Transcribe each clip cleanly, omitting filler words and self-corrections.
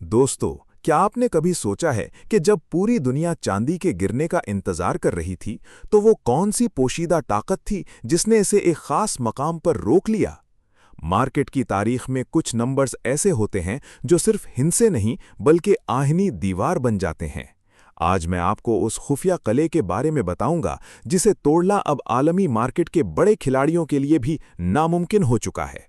दोस्तों, क्या आपने कभी सोचा है कि जब पूरी दुनिया चांदी के गिरने का इंतजार कर रही थी, तो वो कौन सी पोशीदा ताकत थी जिसने इसे एक खास मकाम पर रोक लिया? मार्केट की तारीख में कुछ नंबर्स ऐसे होते हैं जो सिर्फ हिंसे नहीं बल्कि आहनी दीवार बन जाते हैं। आज मैं आपको उस खुफिया कले के बारे में बताऊंगा जिसे तोड़ना अब आलमी मार्केट के बड़े खिलाड़ियों के लिए भी नामुमकिन हो चुका है।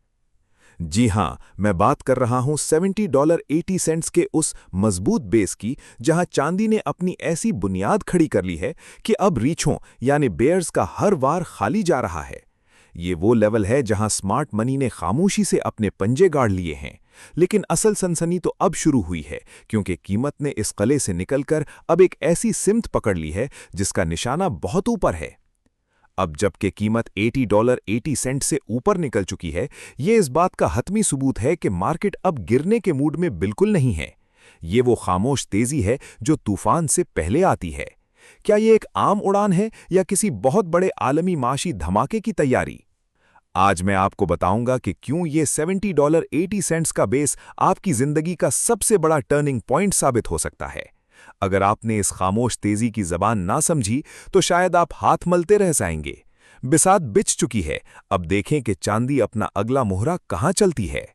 जी हां, मैं बात कर रहा हूं $70.80 के उस मजबूत बेस की, जहां चांदी ने अपनी ऐसी बुनियाद खड़ी कर ली है कि अब रीछों यानी बेयर्स का हर वार खाली जा रहा है। ये वो लेवल है जहां स्मार्ट मनी ने खामोशी से अपने पंजे गाड़ लिए हैं। लेकिन असल सनसनी तो अब शुरू हुई है, क्योंकि कीमत ने इस कले से निकलकर अब एक ऐसी सिमत पकड़ ली है जिसका निशाना बहुत ऊपर है। अब जबकि कीमत $80.80 से ऊपर निकल चुकी है, ये इस बात का हतमी सबूत है कि मार्केट अब गिरने के मूड में बिल्कुल नहीं है। ये वो खामोश तेजी है जो तूफान से पहले आती है। क्या ये एक आम उड़ान है या किसी बहुत बड़े आलमी माशी धमाके की तैयारी? आज मैं आपको बताऊंगा कि क्यों ये $70.80 का बेस आपकी जिंदगी का सबसे बड़ा टर्निंग पॉइंट साबित हो सकता है। अगर आपने इस खामोश तेजी की जबान ना समझी, तो शायद आप हाथ मलते रह जाएंगे। बिसात बिछ चुकी है, अब देखें कि चांदी अपना अगला मोहरा कहां चलती है।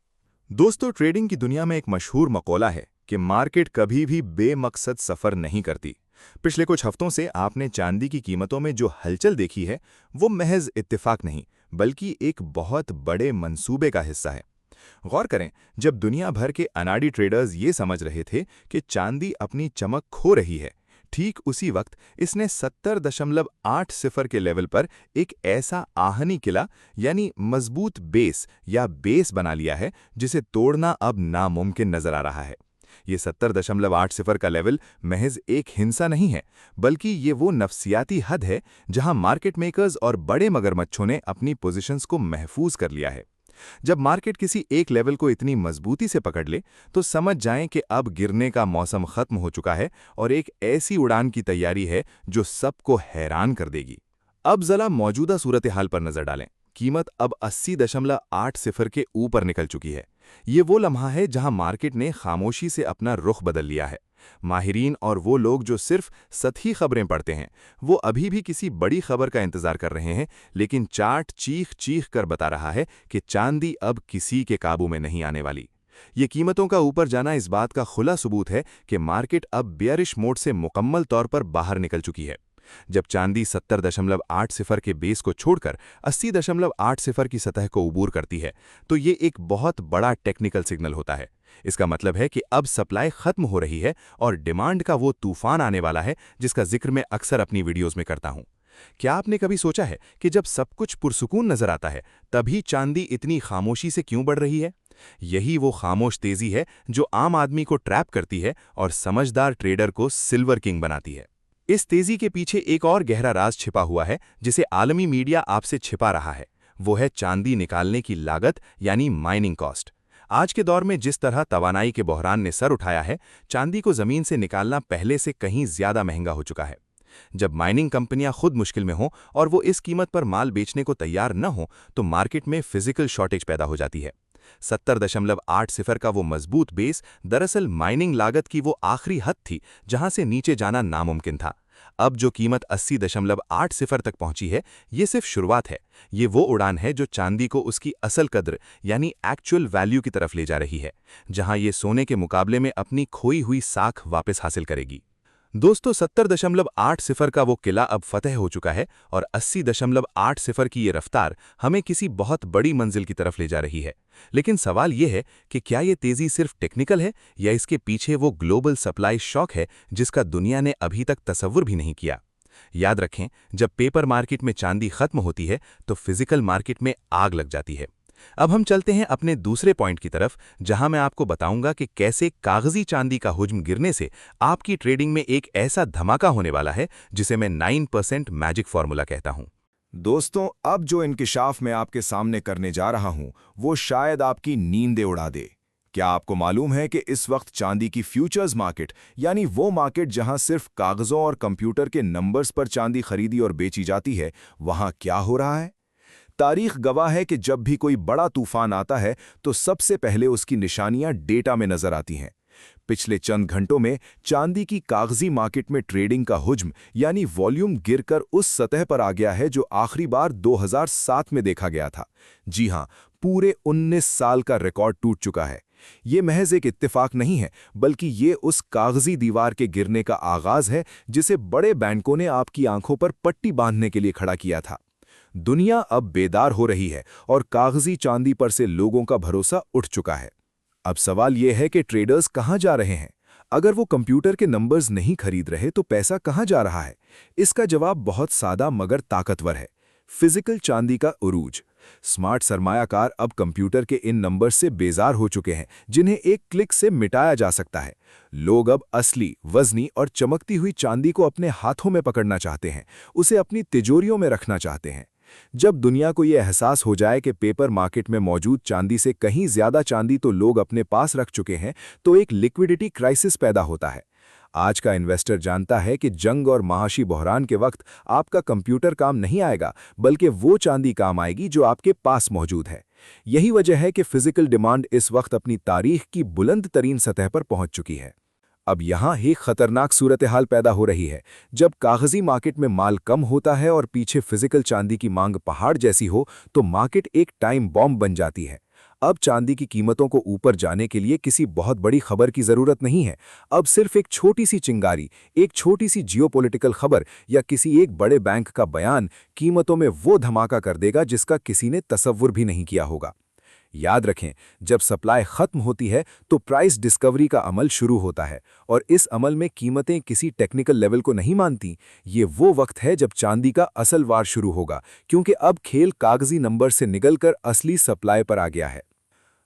दोस्तों, ट्रेडिंग की दुनिया में एक मशहूर मकौला है कि मार्केट कभी भी बेमकसद सफर नहीं करती। पिछले कुछ हफ्तों से आपने चांदी की कीमतों में जो हलचल देखी है, वो महज इत्तेफाक नहीं, बल्कि एक बहुत बड़े मंसूबे का हिस्सा है। गौर करें, जब दुनिया भर के अनाड़ी ट्रेडर्स ये समझ रहे थे कि चांदी अपनी चमक खो रही है, ठीक उसी वक्त इसने 70.80 के लेवल पर एक ऐसा आहनी किला यानी मजबूत बेस बना लिया है जिसे तोड़ना अब नामुमकिन नजर आ रहा है। ये 70.80 का लेवल महज एक हिंसा नहीं है, बल्कि ये वो नफसियाती हद है जहां मार्केट मेकर्स और बड़े मगरमच्छों ने अपनी पोजीशंस को महफूज कर लिया है। जब मार्केट किसी एक लेवल को इतनी मजबूती से पकड़ ले, तो समझ जाएं कि अब गिरने का मौसम खत्म हो चुका है और एक ऐसी उड़ान की तैयारी है जो सबको हैरान कर देगी। अब जरा मौजूदा सूरत हाल पर नजर डालें। कीमत अब 80.80 के ऊपर निकल चुकी है। ये वो लम्हा है जहां मार्केट ने खामोशी से अपना रुख बदल लिया है। माहिरीन और वो लोग जो सिर्फ सतही खबरें पढ़ते हैं, वो अभी भी किसी बड़ी खबर का इंतजार कर रहे हैं, लेकिन चार्ट चीख चीख कर बता रहा है कि चांदी अब किसी के काबू में नहीं आने वाली। ये कीमतों का ऊपर जाना इस बात का खुला सबूत है कि मार्केट अब बेयरिश मोड से मुकम्मल तौर पर बाहर निकल चुकी है। जब चांदी 70.80 के बेस को छोड़कर 80.80 की सतह को उबूर करती है, तो ये एक बहुत बड़ा टेक्निकल सिग्नल होता है। इसका मतलब है कि अब सप्लाई खत्म हो रही है और डिमांड का वो तूफान आने वाला है जिसका जिक्र मैं अक्सर अपनी वीडियोस में करता हूं। क्या आपने कभी सोचा है कि जब सब कुछ पुरसुकून नजर आता है, तभी चांदी इतनी खामोशी से क्यों बढ़ रही है? यही वो खामोश तेजी है जो आम आदमी को ट्रैप करती है और समझदार ट्रेडर को सिल्वर किंग बनाती है। इस तेजी के पीछे एक और गहरा राज छिपा हुआ है जिसे आलमी मीडिया आपसे छिपा रहा है। वो है चांदी निकालने की लागत यानी माइनिंग कॉस्ट। आज के दौर में जिस तरह तवानाई के बहरान ने सर उठाया है, चांदी को जमीन से निकालना पहले से कहीं ज्यादा महंगा हो चुका है। जब माइनिंग कंपनियां खुद मुश्किल में हों और वो इस कीमत पर माल बेचने को तैयार न हो, तो मार्केट में फिजिकल शॉर्टेज पैदा हो जाती है। 70.80 का वो मजबूत बेस दरअसल माइनिंग लागत की वो आखिरी हद थी जहां से नीचे जाना नामुमकिन था। अब जो कीमत 80.80 तक पहुंची है, ये सिर्फ शुरुआत है। ये वो उड़ान है जो चांदी को उसकी असल कद्र यानी एक्चुअल वैल्यू की तरफ ले जा रही है, जहां ये सोने के मुकाबले में अपनी खोई हुई साख वापस हासिल करेगी। दोस्तों, 70.80 का वो किला अब फतेह हो चुका है और 80.80 की ये रफ्तार हमें किसी बहुत बड़ी मंजिल की तरफ ले जा रही है। लेकिन सवाल ये है कि क्या ये तेजी सिर्फ टेक्निकल है या इसके पीछे वो ग्लोबल सप्लाई शॉक है जिसका दुनिया ने अभी तक तसव्वुर भी नहीं किया। याद रखें, जब पेपर मार्केट में चांदी खत्म होती है, तो फिजिकल मार्केट में आग लग जाती है। अब हम चलते हैं अपने दूसरे पॉइंट की तरफ, जहां मैं आपको बताऊंगा कि कैसे कागजी चांदी का हुज्म गिरने से आपकी ट्रेडिंग में एक ऐसा धमाका होने वाला है जिसे मैं 9% मैजिक फॉर्मूला कहता हूं। दोस्तों, अब जो इंकिशाफ मैं आपके सामने करने जा रहा हूं, वो शायद आपकी नींदें उड़ा दे। क्या आपको मालूम है कि इस वक्त चांदी की फ्यूचर्स मार्केट, यानी वो मार्केट जहां सिर्फ कागजों और कंप्यूटर के नंबर्स पर चांदी खरीदी और बेची जाती है, वहां क्या हो रहा है? तारीख गवाह है कि जब भी कोई बड़ा तूफान आता है, तो सबसे पहले उसकी निशानियां डेटा में नजर आती हैं। पिछले चंद घंटों में चांदी की कागजी मार्केट में ट्रेडिंग का हुज्म यानी वॉल्यूम गिरकर उस सतह पर आ गया है जो आखिरी बार 2007 में देखा गया था। जी हां, पूरे 19 साल का रिकॉर्ड टूट चुका है। ये महज एक इत्तेफाक नहीं है, बल्कि ये उस कागजी दीवार के गिरने का आगाज है जिसे बड़े बैंकों ने आपकी आंखों पर पट्टी बांधने के लिए खड़ा किया था। दुनिया अब बेदार हो रही है और कागजी चांदी पर से लोगों का भरोसा उठ चुका है। अब सवाल यह है कि ट्रेडर्स कहां जा रहे हैं? अगर वो कंप्यूटर के नंबर्स नहीं खरीद रहे तो पैसा कहां जा रहा है? इसका जवाब बहुत सादा मगर ताकतवर है। फिजिकल चांदी का उरूज। स्मार्ट सरमायाकार अब कंप्यूटर के इन नंबर्स से बेजार हो चुके हैं जिन्हें एक क्लिक से मिटाया जा सकता है। लोग अब असली, वजनी और चमकती हुई चांदी को अपने हाथों में पकड़ना चाहते हैं, उसे अपनी तिजोरियों में रखना चाहते हैं। जब दुनिया को यह एहसास हो जाए कि पेपर मार्केट में मौजूद चांदी से कहीं ज्यादा चांदी तो लोग अपने पास रख चुके हैं, तो एक लिक्विडिटी क्राइसिस पैदा होता है। आज का इन्वेस्टर जानता है कि जंग और महाशी बहरान के वक्त आपका कंप्यूटर काम नहीं आएगा, बल्कि वो चांदी काम आएगी जो आपके पास मौजूद है। यही वजह है कि फिजिकल डिमांड इस वक्त अपनी तारीख की बुलंद तरीन सतह पर पहुंच चुकी है। अब यहां एक खतरनाक सूरत हाल पैदा हो रही है। जब कागजी मार्केट में माल कम होता है और पीछे फिजिकल चांदी की मांग पहाड़ जैसी हो, तो मार्केट एक टाइम बॉम्ब बन जाती है। अब चांदी की कीमतों को ऊपर जाने के लिए किसी बहुत बड़ी खबर की जरूरत नहीं है। अब सिर्फ एक छोटी सी चिंगारी, एक छोटी सी जियोपॉलिटिकल खबर या किसी एक बड़े बैंक का बयान कीमतों में वो धमाका कर देगा जिसका किसी ने तसव्वुर भी नहीं किया होगा। याद रखें, जब सप्लाई खत्म होती है तो प्राइस डिस्कवरी का अमल शुरू होता है, और इस अमल में कीमतें किसी टेक्निकल लेवल को नहीं मानती। ये वो वक्त है जब चांदी का असल वार शुरू होगा, क्योंकि अब खेल कागजी नंबर से निकलकर असली सप्लाई पर आ गया है।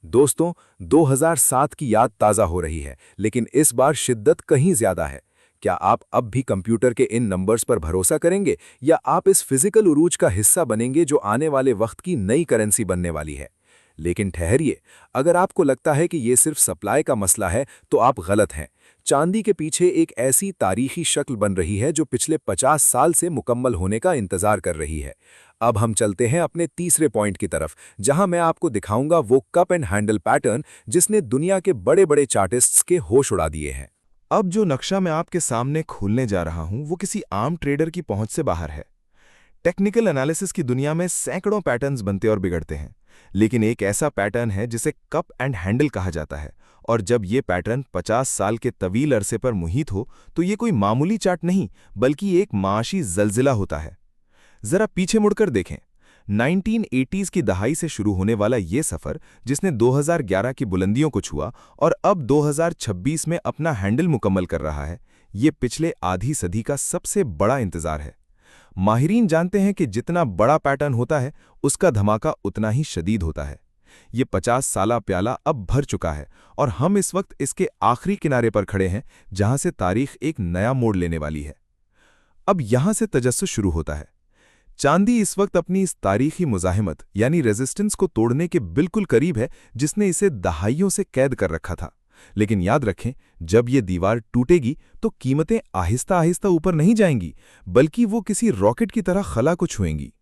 दोस्तों, 2007 की याद ताज़ा हो रही है, लेकिन इस बार शिद्दत कहीं ज्यादा है। क्या आप अब भी कंप्यूटर के इन नंबर्स पर भरोसा करेंगे, या आप इस फिजिकल उरूज का हिस्सा बनेंगे जो आने वाले वक्त की नई करेंसी बनने वाली है? लेकिन ठहरिए, अगर आपको लगता है कि ये सिर्फ सप्लाई का मसला है तो आप गलत हैं। चांदी के पीछे एक ऐसी तारीखी शक्ल बन रही है जो पिछले 50 साल से मुकम्मल होने का इंतजार कर रही है। अब हम चलते हैं अपने तीसरे पॉइंट की तरफ, जहां मैं आपको दिखाऊंगा वो कप एंड हैंडल पैटर्न जिसने दुनिया के बड़े बड़े चार्टिस्ट्स के होश उड़ा दिए हैं। अब जो नक्शा मैं आपके सामने खोलने जा रहा हूं वो किसी आम ट्रेडर की पहुंच से बाहर है। टेक्निकल एनालिसिस की दुनिया में सैकड़ों पैटर्न्स बनते और बिगड़ते हैं, लेकिन एक ऐसा पैटर्न है जिसे कप एंड हैंडल कहा जाता है, और जब ये पैटर्न 50 साल के तवील अरसे पर मुहित हो तो ये कोई मामूली चार्ट नहीं बल्कि एक माशी जलजिला होता है। जरा पीछे मुड़कर देखें। 1980s की दहाई से शुरू होने वाला ये सफर, जिसने 2011 की बुलंदियों को छुआ और अब 2026 में अपना हैंडल मुकम्मल कर रहा है, ये पिछले आधी सदी का सबसे बड़ा इंतजार है। माहिरीन जानते हैं कि जितना बड़ा पैटर्न होता है उसका धमाका उतना ही शदीद होता है। ये 50 साला प्याला अब भर चुका है और हम इस वक्त इसके आखिरी किनारे पर खड़े हैं, जहां से तारीख एक नया मोड़ लेने वाली है। अब यहां से तजस्सुस शुरू होता है। चांदी इस वक्त अपनी इस तारीखी मुजाहिमत यानी रेजिस्टेंस को तोड़ने के बिल्कुल करीब है, जिसने इसे दहाइयों से कैद कर रखा था। लेकिन याद रखें, जब ये दीवार टूटेगी तो कीमतें आहिस्ता आहिस्ता ऊपर नहीं जाएंगी, बल्कि वो किसी रॉकेट की तरह खला को छुएंगी।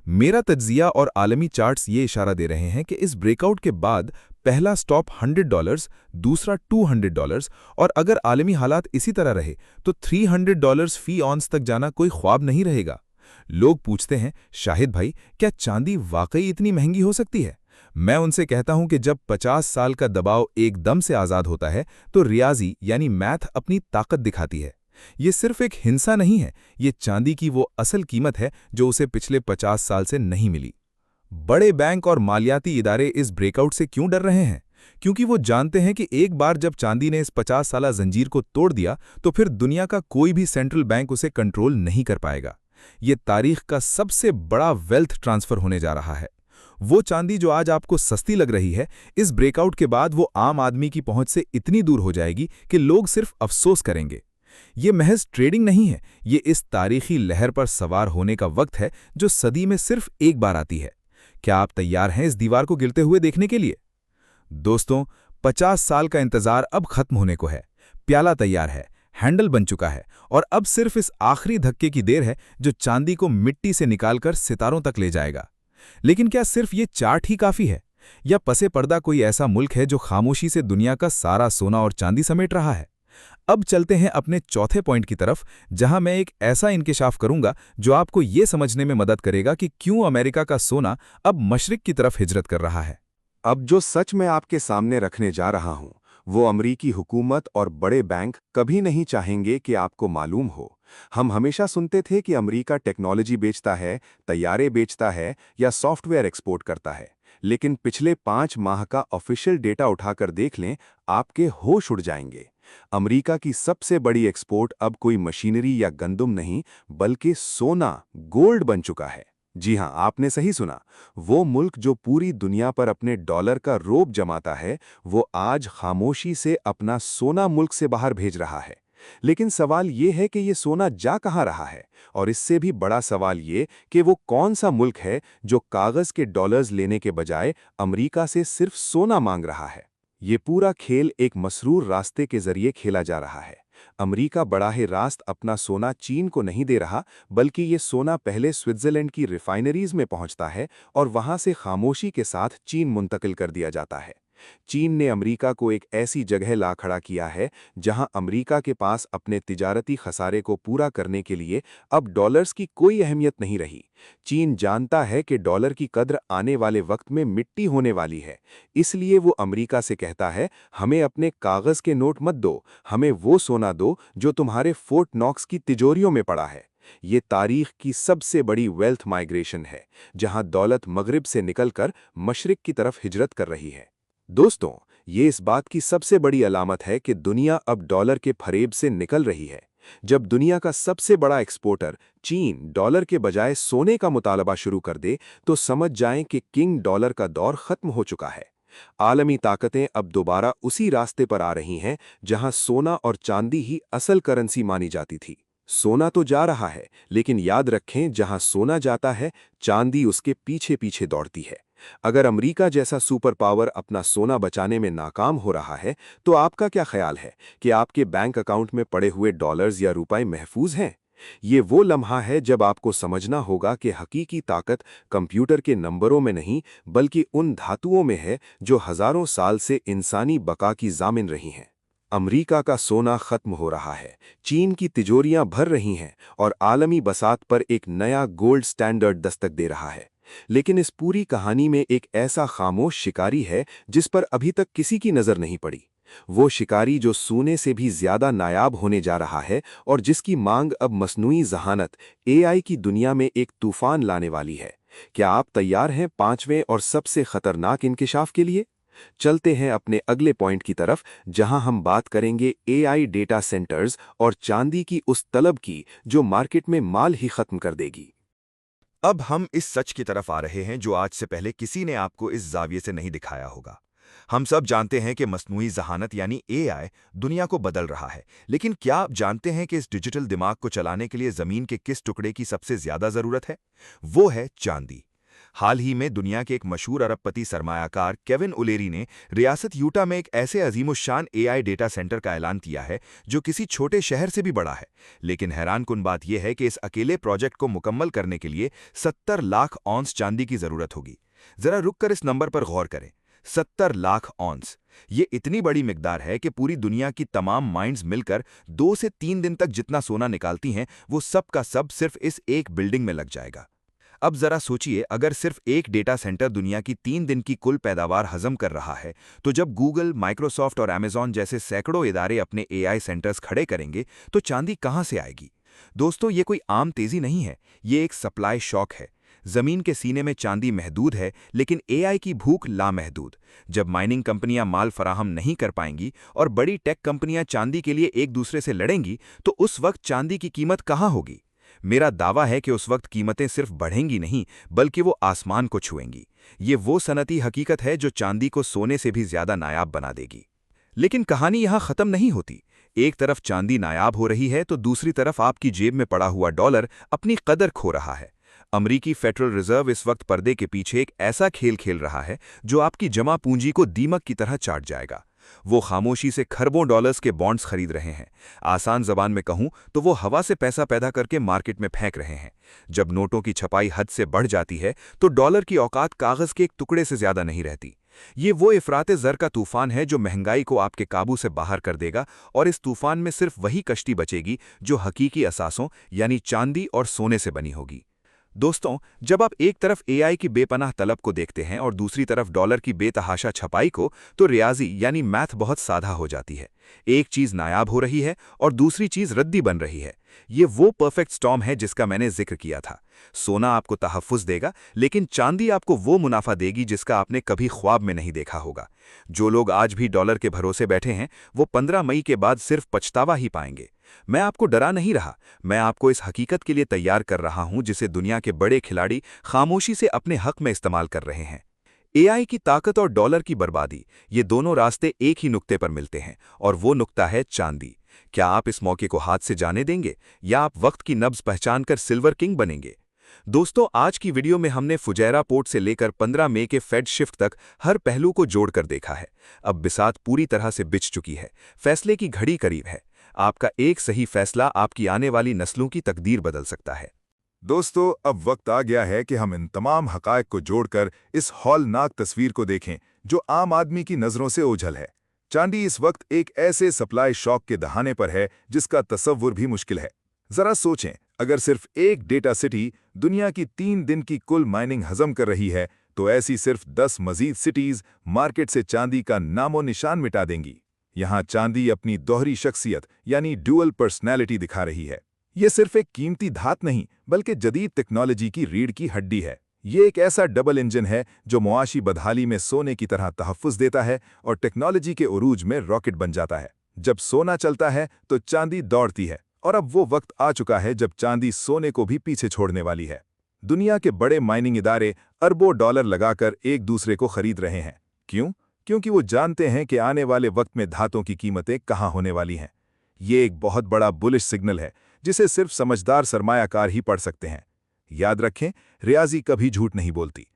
मेरा तज्जिया और आलमी चार्ट्स ये इशारा दे रहे हैं कि इस ब्रेकआउट के बाद पहला स्टॉप $100, दूसरा $200, और अगर आलमी हालात इसी तरह रहे तो $300 फी ऑन्स तक जाना कोई ख्वाब नहीं रहेगा। लोग पूछते हैं, शाहिद भाई, क्या चांदी वाकई इतनी महंगी हो सकती है? मैं उनसे कहता हूं कि जब 50 साल का दबाव एकदम से आज़ाद होता है तो रियाजी यानी मैथ अपनी ताकत दिखाती है। ये सिर्फ एक हिंसा नहीं है, ये चांदी की वो असल कीमत है जो उसे पिछले 50 साल से नहीं मिली। बड़े बैंक और मालियाती इदारे इस ब्रेकआउट से क्यों डर रहे हैं? क्योंकि वो जानते हैं कि एक बार जब चांदी ने इस 50 साला जंजीर को तोड़ दिया तो फिर दुनिया का कोई भी सेंट्रल बैंक उसे कंट्रोल नहीं कर पाएगा। ये तारीख का सबसे बड़ा वेल्थ ट्रांसफर होने जा रहा है। वो चांदी जो आज आपको सस्ती लग रही है, इस ब्रेकआउट के बाद वो आम आदमी की पहुंच से इतनी दूर हो जाएगी कि लोग सिर्फ अफसोस करेंगे। ये महज ट्रेडिंग नहीं है, ये इस तारीखी लहर पर सवार होने का वक्त है जो सदी में सिर्फ एक बार आती है। क्या आप तैयार हैं इस दीवार को गिरते हुए देखने के लिए? दोस्तों, 50 साल का इंतजार अब खत्म होने को है। प्याला तैयार है, हैंडल बन चुका है, और अब सिर्फ इस आखिरी धक्के की देर है जो चांदी को मिट्टी से निकालकर सितारों तक ले जाएगा। लेकिन क्या सिर्फ ये चार्ट ही काफी है? या पसे पर्दा कोई ऐसा मुल्क है जो खामोशी से दुनिया का सारा सोना और चांदी समेट रहा है? अब चलते हैं अपने चौथे पॉइंट की तरफ, जहां मैं एक ऐसा इंकिशाफ करूंगा जो आपको ये समझने में मदद करेगा कि क्यों अमेरिका का सोना अब मशरिक की तरफ हिजरत कर रहा है। अब जो सच मैं आपके सामने रखने जा रहा हूं, वो अमरीकी हुकूमत और बड़े बैंक कभी नहीं चाहेंगे कि आपको मालूम हो। हम हमेशा सुनते थे कि अमरीका टेक्नोलॉजी बेचता है, तैयारे बेचता है या सॉफ्टवेयर एक्सपोर्ट करता है, लेकिन पिछले 5 माह का ऑफिशियल डेटा उठाकर देख लें, आपके होश उड़ जाएंगे। अमरीका की सबसे बड़ी एक्सपोर्ट अब कोई मशीनरी या गंदम नहीं, बल्कि सोना, गोल्ड बन चुका है। जी हां, आपने सही सुना। वो मुल्क जो पूरी दुनिया पर अपने डॉलर का रोब जमाता है, वो आज खामोशी से अपना सोना मुल्क से बाहर भेज रहा है। लेकिन सवाल ये है कि ये सोना जा कहाँ रहा है, और इससे भी बड़ा सवाल ये कि वो कौन सा मुल्क है जो कागज के डॉलर्स लेने के बजाय अमरीका से सिर्फ सोना मांग रहा है। ये पूरा खेल एक मसरूर रास्ते के जरिए खेला जा रहा है। अमरीका बराह रास्त अपना सोना चीन को नहीं दे रहा, बल्कि ये सोना पहले स्विट्जरलैंड की रिफाइनरीज में पहुंचता है और वहां से खामोशी के साथ चीन मुंतकिल कर दिया जाता है। चीन ने अमरीका को एक ऐसी जगह ला खड़ा किया है जहां अमरीका के पास अपने तिजारती खसारे को पूरा करने के लिए अब डॉलर्स की कोई अहमियत नहीं रही। चीन जानता है कि डॉलर की कद्र आने वाले वक्त में मिट्टी होने वाली है, इसलिए वो अमरीका से कहता है, हमें अपने कागज के नोट मत दो, हमें वो सोना दो जो तुम्हारे फोर्ट नॉक्स की तिजोरियों में पड़ा है। ये तारीख की सबसे बड़ी वेल्थ माइग्रेशन है, जहां दौलत मगरिब से निकलकर मशरिक की तरफ हिजरत कर रही है। दोस्तों, ये इस बात की सबसे बड़ी अलामत है कि दुनिया अब डॉलर के फरेब से निकल रही है। जब दुनिया का सबसे बड़ा एक्सपोर्टर चीन डॉलर के बजाय सोने का मुतालबा शुरू कर दे, तो समझ जाएं कि किंग डॉलर का दौर खत्म हो चुका है। आलमी ताकतें अब दोबारा उसी रास्ते पर आ रही हैं जहां सोना और चांदी ही असल करेंसी मानी जाती थी। सोना तो जा रहा है, लेकिन याद रखें, जहां सोना जाता है, चांदी उसके पीछे पीछे दौड़ती है। अगर अमेरिका जैसा सुपर पावर अपना सोना बचाने में नाकाम हो रहा है, तो आपका क्या ख्याल है कि आपके बैंक अकाउंट में पड़े हुए डॉलर्स या रुपए महफूज हैं? ये वो लम्हा है जब आपको समझना होगा कि हकीकी ताकत कंप्यूटर के नंबरों में नहीं, बल्कि उन धातुओं में है जो हजारों साल से इंसानी बका की जामिन रही हैं। अमरीका का सोना खत्म हो रहा है, चीन की तिजोरियां भर रही हैं और आलमी बसात पर एक नया गोल्ड स्टैंडर्ड दस्तक दे रहा है। लेकिन इस पूरी कहानी में एक ऐसा खामोश शिकारी है जिस पर अभी तक किसी की नजर नहीं पड़ी। वो शिकारी जो सोने से भी ज्यादा नायाब होने जा रहा है और जिसकी मांग अब मसनूई जहानत एआई की दुनिया में एक तूफान लाने वाली है। क्या आप तैयार हैं 5वें और सबसे खतरनाक इंकिशाफ के लिए? चलते हैं अपने अगले पॉइंट की तरफ, जहां हम बात करेंगे एआई डेटा सेंटर्स और चांदी की उस तलब की जो मार्केट में माल ही खत्म कर देगी। अब हम इस सच की तरफ आ रहे हैं जो आज से पहले किसी ने आपको इस जाविये से नहीं दिखाया होगा। हम सब जानते हैं कि मस्नूई जहानत यानी एआई दुनिया को बदल रहा है, लेकिन क्या आप जानते हैं कि इस डिजिटल दिमाग को चलाने के लिए जमीन के किस टुकड़े की सबसे ज्यादा जरूरत है? वो है चांदी। हाल ही में दुनिया के एक मशहूर अरबपति सरमायाकार केविन ओलेरी ने रियासत यूटा में एक ऐसे अजीमुशान एआई डेटा सेंटर का ऐलान किया है जो किसी छोटे शहर से भी बड़ा है। लेकिन हैरानकुन बात यह है कि इस अकेले प्रोजेक्ट को मुकम्मल करने के लिए 70 लाख औंस चांदी की जरूरत होगी। जरा रुककर इस नंबर पर गौर करें, 70 लाख औंस। ये इतनी बड़ी मिकदार है कि पूरी दुनिया की तमाम माइंस मिलकर 2 से 3 दिन तक जितना सोना निकालती हैं, वो सब का सब सिर्फ इस एक बिल्डिंग में लग जाएगा। अब जरा सोचिए, अगर सिर्फ एक डेटा सेंटर दुनिया की 3 दिन की कुल पैदावार हजम कर रहा है, तो जब गूगल, माइक्रोसॉफ्ट और अमेज़न जैसे सैकड़ों इदारे अपने एआई सेंटर्स खड़े करेंगे, तो चांदी कहां से आएगी? दोस्तों, ये कोई आम तेजी नहीं है, ये एक सप्लाई शॉक है। जमीन के सीने में चांदी महदूद है, लेकिन एआई की भूख लामहदूद। जब माइनिंग कंपनियां माल फराहम नहीं कर पाएंगी और बड़ी टेक कंपनियां चांदी के लिए एक दूसरे से लड़ेंगी, तो उस वक्त चांदी की कीमत कहां होगी? मेरा दावा है कि उस वक्त कीमतें सिर्फ बढ़ेंगी नहीं, बल्कि वो आसमान को छुएंगी। ये वो सनती हकीकत है जो चांदी को सोने से भी ज्यादा नायाब बना देगी। लेकिन कहानी यहां खत्म नहीं होती। एक तरफ चांदी नायाब हो रही है, तो दूसरी तरफ आपकी जेब में पड़ा हुआ डॉलर अपनी कदर खो रहा है। अमरीकी फेडरल रिजर्व इस वक्त पर्दे के पीछे एक ऐसा खेल खेल रहा है जो आपकी जमा पूंजी को दीमक की तरह चाट जाएगा। वो खामोशी से खरबों डॉलर्स के बॉन्ड्स खरीद रहे हैं। आसान जबान में कहूं तो वो हवा से पैसा पैदा करके मार्केट में फेंक रहे हैं। जब नोटों की छपाई हद से बढ़ जाती है तो डॉलर की औकात कागज के एक टुकड़े से ज्यादा नहीं रहती। ये वो इफराते ज़र का तूफान है जो महंगाई को आपके काबू से बाहर कर देगा, और इस तूफान में सिर्फ वही कश्ती बचेगी जो हकीकी असासों यानी चांदी और सोने से बनी होगी। दोस्तों, जब आप एक तरफ एआई की बेपनाह तलब को देखते हैं और दूसरी तरफ डॉलर की बेतहाशा छपाई को, तो रियाजी यानी मैथ बहुत सादा हो जाती है। एक चीज नायाब हो रही है और दूसरी चीज रद्दी बन रही है। ये वो परफेक्ट स्टॉर्म है जिसका मैंने जिक्र किया था। सोना आपको तहफ्फुज देगा, लेकिन चांदी आपको वो मुनाफा देगी जिसका आपने कभी ख्वाब में नहीं देखा होगा। जो लोग आज भी डॉलर के भरोसे बैठे हैं, वो 15 मई के बाद सिर्फ पछतावा ही पाएंगे। मैं आपको डरा नहीं रहा, मैं आपको इस हकीकत के लिए तैयार कर रहा हूं जिसे दुनिया के बड़े खिलाड़ी खामोशी से अपने हक में इस्तेमाल कर रहे हैं। एआई की ताकत और डॉलर की बर्बादी, ये दोनों रास्ते एक ही नुक्ते पर मिलते हैं, और वो नुक्ता है चांदी। क्या आप इस मौके को हाथ से जाने देंगे, या आप वक्त की नब्ज पहचान कर सिल्वर किंग बनेंगे? दोस्तों, आज की वीडियो में हमने फुजैरा पोर्ट से लेकर 15 मई के फेड शिफ्ट तक हर पहलू को जोड़कर देखा है। अब बिसात पूरी तरह से बिछ चुकी है, फैसले की घड़ी करीब है। आपका एक सही फैसला आपकी आने वाली नस्लों की तकदीर बदल सकता है। दोस्तों, अब वक्त आ गया है कि हम इन तमाम हकायक को जोड़कर इस हौलनाक तस्वीर को देखें जो आम आदमी की नज़रों से ओझल है। चांदी इस वक्त एक ऐसे सप्लाई शॉक के दहाने पर है जिसका तसव्वुर भी मुश्किल है। जरा सोचें, अगर सिर्फ एक डेटा सिटी दुनिया की 3 दिन की कुल माइनिंग हजम कर रही है, तो ऐसी सिर्फ 10 मजीद सिटीज मार्केट से चांदी का नामो निशान मिटा देंगी। यहाँ चांदी अपनी दोहरी शख्सियत यानी ड्यूअल पर्सनैलिटी दिखा रही है। ये सिर्फ एक कीमती धात नहीं, बल्कि जदीद टेक्नोलॉजी की रीढ़ की हड्डी है। ये एक ऐसा डबल इंजन है जो मुआशी बदहाली में सोने की तरह तहफ्फुज देता है और टेक्नोलॉजी के उरूज में रॉकेट बन जाता है। जब सोना चलता है तो चांदी दौड़ती है, और अब वो वक्त आ चुका है जब चांदी सोने को भी पीछे छोड़ने वाली है। दुनिया के बड़े माइनिंग इदारे अरबों डॉलर लगाकर एक दूसरे को खरीद रहे हैं। क्यों? क्योंकि वो जानते हैं कि आने वाले वक्त में धातों की कीमतें कहाँ होने वाली हैं। ये एक बहुत बड़ा बुलिश सिग्नल है जिसे सिर्फ समझदार सरमायाकार ही पढ़ सकते हैं। याद रखें, रियाजी कभी झूठ नहीं बोलती।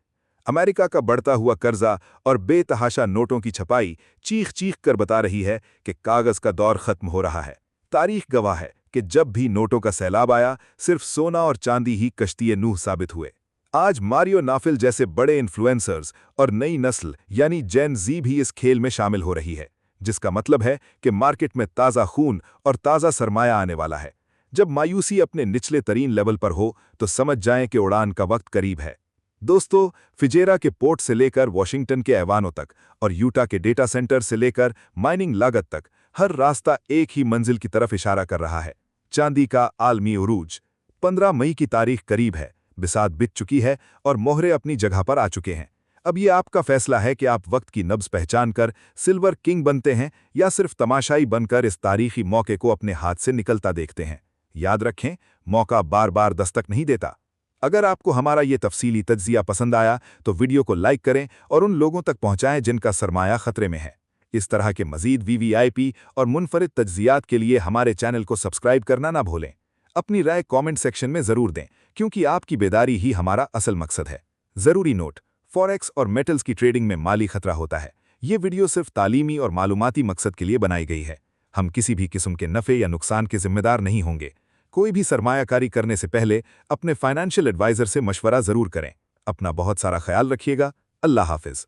अमेरिका का बढ़ता हुआ कर्जा और बेतहाशा नोटों की छपाई चीख चीख कर बता रही है कि कागज का दौर खत्म हो रहा है। तारीख गवाह है कि जब भी नोटों का सैलाब आया, सिर्फ सोना और चांदी ही कश्ती नूह साबित हुए। आज मारियो नाफिल जैसे बड़े इन्फ्लुएंसर्स और नई नस्ल यानी जेन जी भी इस खेल में शामिल हो रही है, जिसका मतलब है कि मार्केट में ताज़ा खून और ताज़ा सरमाया आने वाला है। जब मायूसी अपने निचले तरीन लेवल पर हो, तो समझ जाएं कि उड़ान का वक्त करीब है। दोस्तों, फिजेरा के पोर्ट से लेकर वॉशिंगटन के ऐवानों तक और यूटा के डेटा सेंटर से लेकर माइनिंग लागत तक, हर रास्ता एक ही मंजिल की तरफ इशारा कर रहा है। चांदी का आलमी उरूज। 15 मई की तारीख करीब है, बिसात बिछ चुकी है और मोहरे अपनी जगह पर आ चुके हैं। अब ये आपका फैसला है कि आप वक्त की नब्ज पहचान कर सिल्वर किंग बनते हैं, या सिर्फ तमाशाई बनकर इस तारीखी मौके को अपने हाथ से निकलता देखते हैं। याद रखें, मौका बार बार दस्तक नहीं देता। अगर आपको हमारा ये तफसीली तज्जिया पसंद आया तो वीडियो को लाइक करें और उन लोगों तक पहुंचाएं जिनका सरमाया खतरे में है। इस तरह के मजीद वीवीआईपी और मुनफरिद तज्जियात के लिए हमारे चैनल को सब्सक्राइब करना ना भूलें। अपनी राय कमेंट सेक्शन में ज़रूर दें, क्योंकि आपकी बेदारी ही हमारा असल मकसद है। ज़रूरी नोट, फॉरेक्स और मेटल्स की ट्रेडिंग में माली खतरा होता है। ये वीडियो सिर्फ तालीमी और मालूमाती मकसद के लिए बनाई गई है। हम किसी भी किस्म के नफ़े या नुकसान के जिम्मेदार नहीं होंगे। कोई भी सरमायाकारी करने से पहले अपने फाइनेंशियल एडवाइजर से मशवरा ज़रूर करें। अपना बहुत सारा ख्याल रखिएगा। अल्लाह हाफिज़।